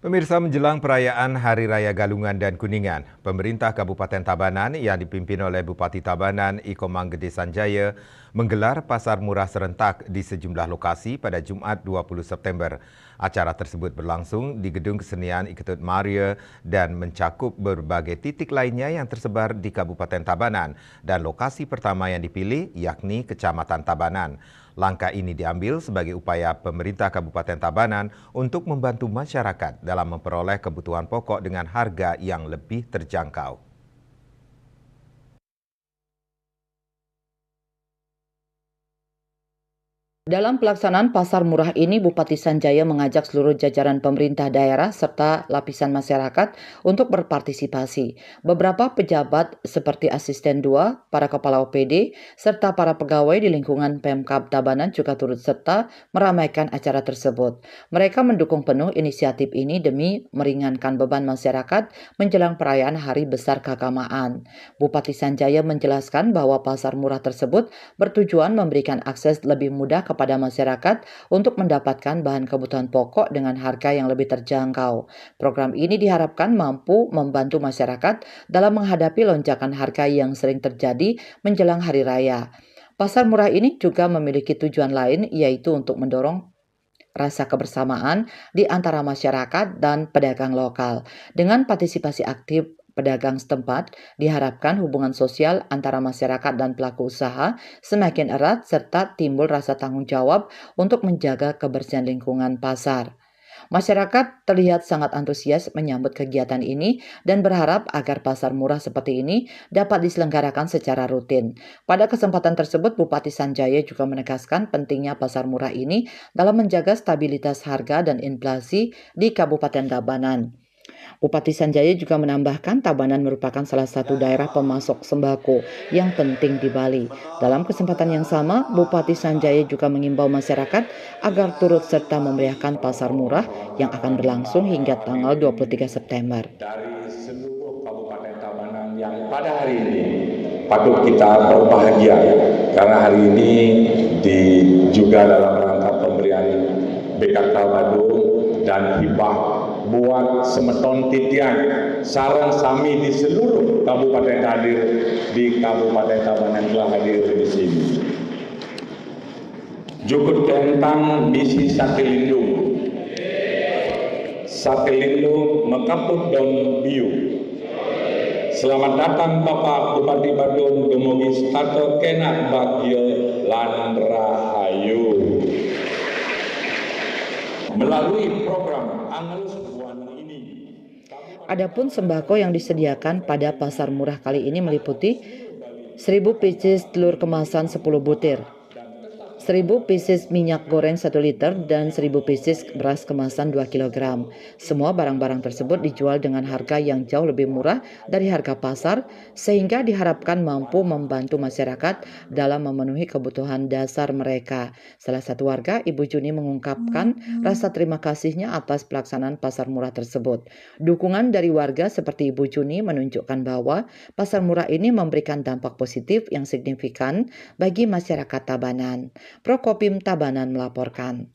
Pemirsa, menjelang perayaan Hari Raya Galungan dan Kuningan, pemerintah Kabupaten Tabanan yang dipimpin oleh Bupati Tabanan Iko Manggede Sanjaya menggelar pasar murah serentak di sejumlah lokasi pada Jumat 20 September. Acara tersebut berlangsung di Gedung Kesenian Iketut Maria dan mencakup berbagai titik lainnya yang tersebar di Kabupaten Tabanan dan lokasi pertama yang dipilih yakni Kecamatan Tabanan. Langkah ini diambil sebagai upaya pemerintah Kabupaten Tabanan untuk membantu masyarakat dalam memperoleh kebutuhan pokok dengan harga yang lebih terjangkau. Dalam pelaksanaan pasar murah ini, Bupati Sanjaya mengajak seluruh jajaran pemerintah daerah serta lapisan masyarakat untuk berpartisipasi. Beberapa pejabat seperti asisten 2, para kepala OPD, serta para pegawai di lingkungan Pemkab Tabanan juga turut serta meramaikan acara tersebut. Mereka mendukung penuh inisiatif ini demi meringankan beban masyarakat menjelang perayaan Hari Besar Keagamaan. Bupati Sanjaya menjelaskan bahwa pasar murah tersebut bertujuan memberikan akses lebih mudah kepada masyarakat untuk mendapatkan bahan kebutuhan pokok dengan harga yang lebih terjangkau. Program ini diharapkan mampu membantu masyarakat dalam menghadapi lonjakan harga yang sering terjadi menjelang hari raya. Pasar murah ini juga memiliki tujuan lain, yaitu untuk mendorong rasa kebersamaan di antara masyarakat dan pedagang lokal. Dengan partisipasi aktif pedagang setempat, diharapkan hubungan sosial antara masyarakat dan pelaku usaha semakin erat serta timbul rasa tanggung jawab untuk menjaga kebersihan lingkungan pasar. Masyarakat terlihat sangat antusias menyambut kegiatan ini dan berharap agar pasar murah seperti ini dapat diselenggarakan secara rutin. Pada kesempatan tersebut, Bupati Sanjaya juga menegaskan pentingnya pasar murah ini dalam menjaga stabilitas harga dan inflasi di Kabupaten Tabanan. Bupati Sanjaya juga menambahkan Tabanan merupakan salah satu daerah pemasok sembako yang penting di Bali. Dalam kesempatan yang sama, Bupati Sanjaya juga mengimbau masyarakat agar turut serta memeriahkan pasar murah yang akan berlangsung hingga tanggal 23 September. Dari seluruh Kabupaten Tabanan yang pada hari ini patut kita berbahagia karena hari ini juga dalam rangka pemberian BKK Badung dan hibah buat semeton titian sarang sami di seluruh kabupaten hadir di Kabupaten Tabanan telah hadir di sini. Jukut tentang misi Satilindung Mekaput dan Biu. Selamat datang Bapak Bupati Badung dumugi stato kena bagio lan rahayu. Melalui program Angelus Buan ini. Adapun sembako yang disediakan pada pasar murah kali ini meliputi 1000 pieces telur kemasan 10 butir, 1000 pieces minyak goreng 1 liter, dan 1000 pieces beras kemasan 2 kg. Semua barang-barang tersebut dijual dengan harga yang jauh lebih murah dari harga pasar, sehingga diharapkan mampu membantu masyarakat dalam memenuhi kebutuhan dasar mereka. Salah satu warga, Ibu Juni, mengungkapkan rasa terima kasihnya atas pelaksanaan pasar murah tersebut. Dukungan dari warga seperti Ibu Juni menunjukkan bahwa pasar murah ini memberikan dampak positif yang signifikan bagi masyarakat Tabanan. Prokopim Tabanan melaporkan.